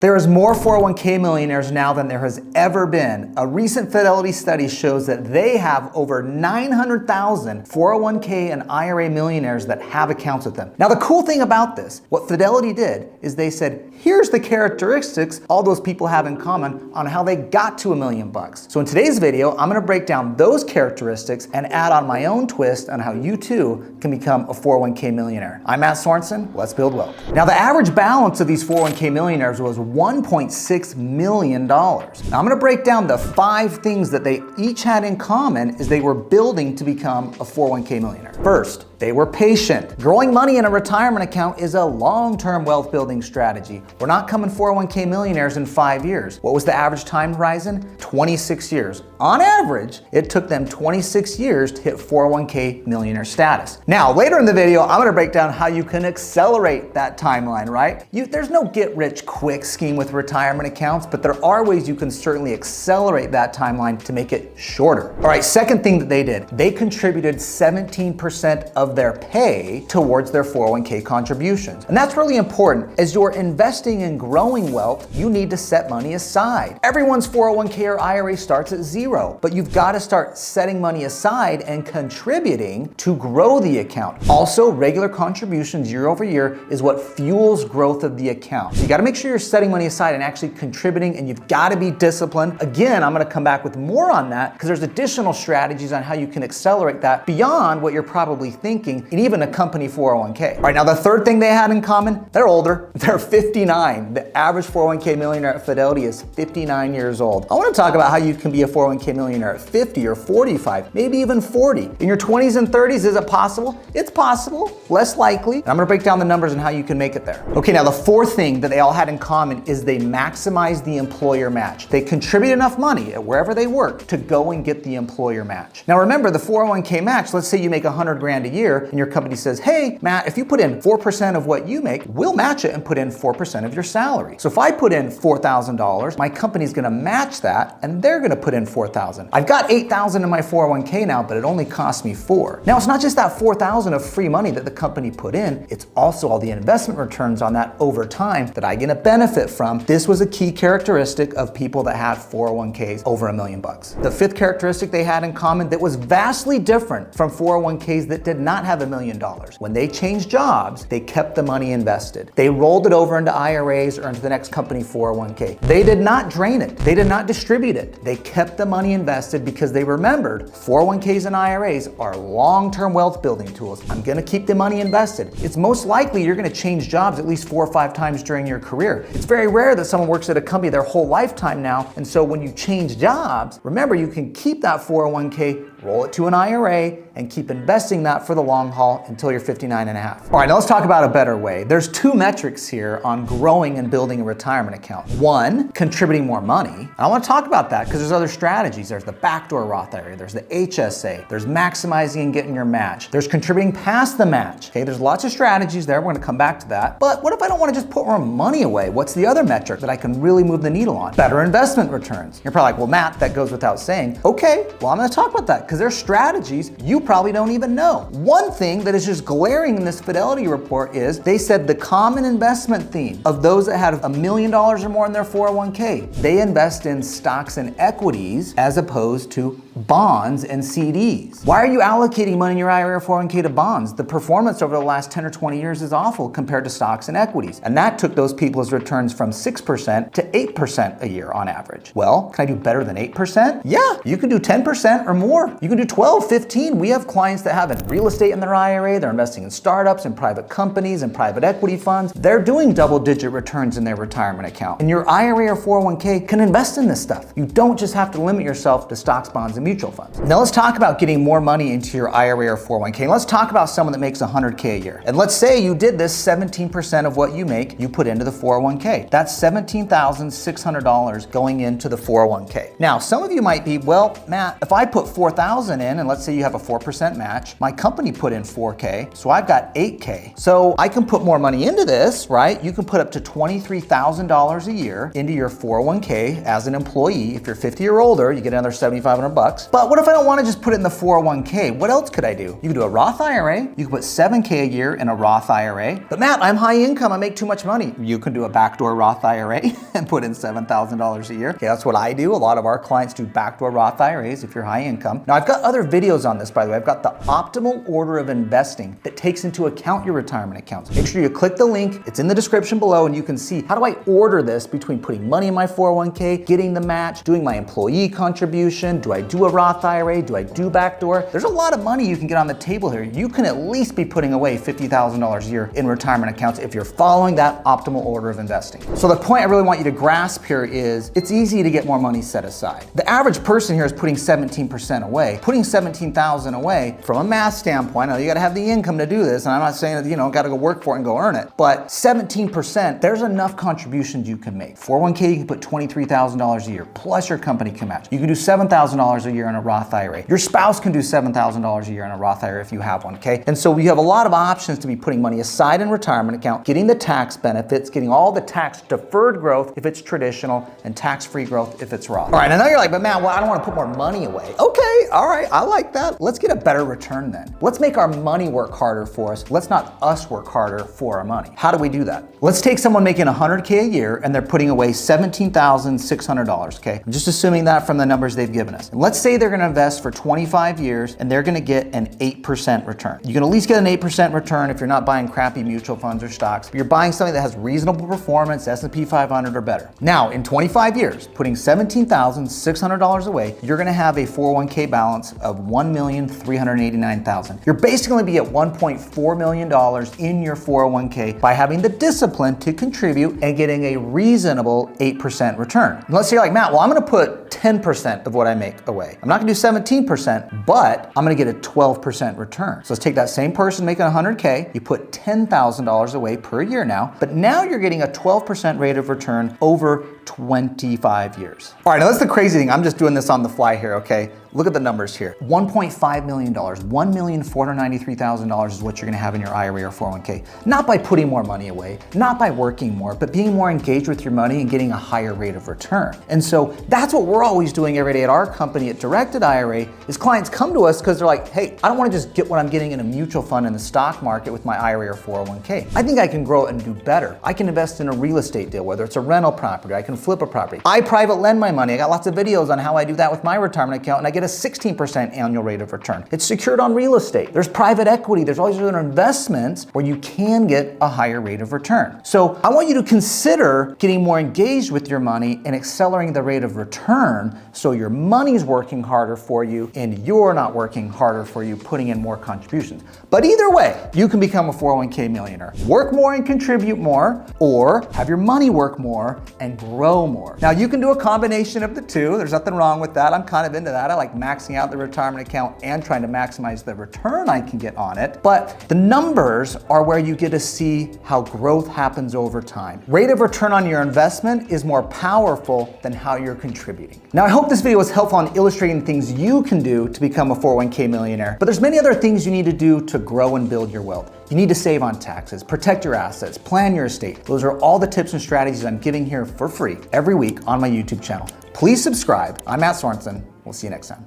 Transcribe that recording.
There is more 401k millionaires now than there has ever been. A recent Fidelity study shows that they have over 900,000 401k and IRA millionaires that have accounts with them. Now, the cool thing about this, what Fidelity did is they said, here's the characteristics all those people have in common on how they got to $1 million. So in today's video, I'm gonna break down those characteristics and add on my own twist on how you too can become a 401k millionaire. I'm Matt Sorensen, let's build wealth. Now, the average balance of these 401k millionaires was $1.6 million. Now I'm gonna break down the 5 things that they each had in common as they were building to become a 401k millionaire. First, they were patient. Growing money in a retirement account is a long-term wealth building strategy. We're not coming 401k millionaires in 5 years. What was the average time horizon? 26 years. On average, it took them 26 years to hit 401k millionaire status. Now, later in the video, I'm gonna break down how you can accelerate that timeline, right? There's no get-rich-quick scheme with retirement accounts, but there are ways you can certainly accelerate that timeline to make it shorter. All right, second thing that they did, they contributed 17% of their pay towards their 401k contributions. And that's really important. As you're investing in growing wealth, you need to set money aside. Everyone's 401k or IRA starts at 0, but you've got to start setting money aside and contributing to grow the account. Also, regular contributions year over year is what fuels growth of the account. So you got to make sure you're setting money aside and actually contributing, and you've got to be disciplined. Again, I'm going to come back with more on that because there's additional strategies on how you can accelerate that beyond what you're probably thinking in even a company 401k. All right, now the third thing they had in common, they're older. They're 59. The average 401k millionaire at Fidelity is 59 years old. I want to talk about how you can be a 401k millionaire at 50 or 45, maybe even 40. In your 20s and 30s, is it possible? It's possible, less likely. And I'm going to break down the numbers and how you can make it there. Okay, now the fourth thing that they all had in common is they maximized the employer match. They contribute enough money at wherever they work to go and get the employer match. Now remember, the 401k match, let's say you make 100 grand a year and your company says, hey, Matt, if you put in 4% of what you make, we'll match it and put in 4% of your salary. So if I put in $4,000, my company's gonna match that and they're gonna put in $4,000. I've got $8,000 in my 401k now, but it only cost me $4,000. Now it's not just that $4,000 of free money that the company put in, it's also all the investment returns on that over time that I get a benefit from. This was a key characteristic of people that had 401ks over $1 million. The fifth characteristic they had in common that was vastly different from 401ks that did not have $1 million. When they changed jobs, they kept the money invested. They rolled it over into IRAs or into the next company 401k. They did not drain it. They did not distribute it. They kept the money invested because they remembered 401ks and IRAs are long-term wealth building tools. I'm gonna keep the money invested. It's most likely you're gonna change jobs at least 4 or 5 times during your career. It's very rare that someone works at a company their whole lifetime now, and so when you change jobs, remember you can keep that 401k, roll it to an IRA, and keep investing that for the long haul until you're 59 and a half. All right, now let's talk about a better way. There's 2 metrics here on growing and building a retirement account. 1, contributing more money. And I want to talk about that because there's other strategies. There's the backdoor Roth IRA, there's the HSA, there's maximizing and getting your match, there's contributing past the match. Okay, there's lots of strategies there. We're going to come back to that. But what if I don't want to just put more money away? What's the other metric that I can really move the needle on? Better investment returns. You're probably like, well, Matt, that goes without saying. Okay, well, I'm going to talk about that because there's strategies you probably don't even know. One thing that is just glaring in this Fidelity report is they said the common investment theme of those that have $1 million or more in their 401k, they invest in stocks and equities as opposed to bonds and CDs. Why are you allocating money in your IRA or 401k to bonds? The performance over the last 10 or 20 years is awful compared to stocks and equities. And that took those people's returns from 6% to 8% a year on average. Well, can I do better than 8%? Yeah, you can do 10% or more. You can do 12, 15. We have clients that have real estate in their IRA. They're investing in startups and private companies and private equity funds. They're doing double-digit returns in their retirement account. And your IRA or 401k can invest in this stuff. You don't just have to limit yourself to stocks, bonds, and mutual funds. Now let's talk about getting more money into your IRA or 401k. And let's talk about someone that makes 100k a year. And let's say you did this 17% of what you make, you put into the 401k. That's $17,600 going into the 401k. Now, some of you might be, well, Matt, if I put $4,000 $100,000 in, and let's say you have a 4% match. My company put in $4K, so I've got $8K. So I can put more money into this, right? You can put up to $23,000 a year into your 401k as an employee. If you're 50 or older, you get another $7,500. But what if I don't want to just put it in the 401k? What else could I do? You can do a Roth IRA. You can put $7K a year in a Roth IRA. But Matt, I'm high income. I make too much money. You can do a backdoor Roth IRA and put in $7,000 a year. Okay, that's what I do. A lot of our clients do backdoor Roth IRAs if you're high income. Now, I've got other videos on this, by the way. I've got the optimal order of investing that takes into account your retirement accounts. Make sure you click the link. It's in the description below, and you can see how do I order this between putting money in my 401k, getting the match, doing my employee contribution. Do I do a Roth IRA? Do I do backdoor? There's a lot of money you can get on the table here. You can at least be putting away $50,000 a year in retirement accounts if you're following that optimal order of investing. So the point I really want you to grasp here is it's easy to get more money set aside. The average person here is putting 17% away. Putting $17,000 away from a math standpoint, now you gotta have the income to do this, and I'm not saying that, gotta go work for it and go earn it, but 17%, there's enough contributions you can make. 401k, you can put $23,000 a year, plus your company can match. You can do $7,000 a year in a Roth IRA. Your spouse can do $7,000 a year in a Roth IRA if you have one, okay? And so you have a lot of options to be putting money aside in retirement account, getting the tax benefits, getting all the tax deferred growth if it's traditional, and tax-free growth if it's Roth. All right, I know you're like, but man, well, I don't wanna put more money away. Okay, all right, I like that. Let's get a better return then. Let's make our money work harder for us. Let's not us work harder for our money. How do we do that? Let's take someone making $100K a year and they're putting away $17,600, okay? I'm just assuming that from the numbers they've given us. And let's say they're gonna invest for 25 years and they're gonna get an 8% return. You can at least get an 8% return if you're not buying crappy mutual funds or stocks. You're buying something that has reasonable performance, S&P 500 or better. Now, in 25 years, putting $17,600 away, you're gonna have a 401k balance of $1,389,000. You're basically gonna be at $1.4 million in your 401k by having the discipline to contribute and getting a reasonable 8% return. And let's say you're like, Matt, well, I'm gonna put 10% of what I make away. I'm not gonna do 17%, but I'm gonna get a 12% return. So let's take that same person making $100K, you put $10,000 away per year now, but now you're getting a 12% rate of return over 25 years. All right, now that's the crazy thing. I'm just doing this on the fly here, okay? Look at the numbers here. $1.5 million, $1,493,000 is what you're gonna have in your IRA or 401k. Not by putting more money away, not by working more, but being more engaged with your money and getting a higher rate of return. And so that's what we're always doing every day at our company at Directed IRA is clients come to us because they're like, hey, I don't wanna just get what I'm getting in a mutual fund in the stock market with my IRA or 401k. I think I can grow it and do better. I can invest in a real estate deal, whether it's a rental property, I can flip a property. I private lend my money. I got lots of videos on how I do that with my retirement account and I get a 16% annual rate of return. It's secured on real estate. There's private equity. There's all these other investments where you can get a higher rate of return. So I want you to consider getting more engaged with your money and accelerating the rate of return so your money's working harder for you and you're not working harder for you, putting in more contributions. But either way, you can become a 401k millionaire. Work more and contribute more, or have your money work more and grow more. Now you can do a combination of the two. There's nothing wrong with that. I'm kind of into that. I like maxing out the retirement account and trying to maximize the return I can get on it. But the numbers are where you get to see how growth happens over time. Rate of return on your investment is more powerful than how you're contributing. Now I hope this video was helpful on illustrating things you can do to become a 401k millionaire, but there's many other things you need to do to grow and build your wealth. You need to save on taxes, protect your assets, plan your estate. Those are all the tips and strategies I'm giving here for free every week on my YouTube channel. Please subscribe. I'm Matt Sorensen. We'll see you next time.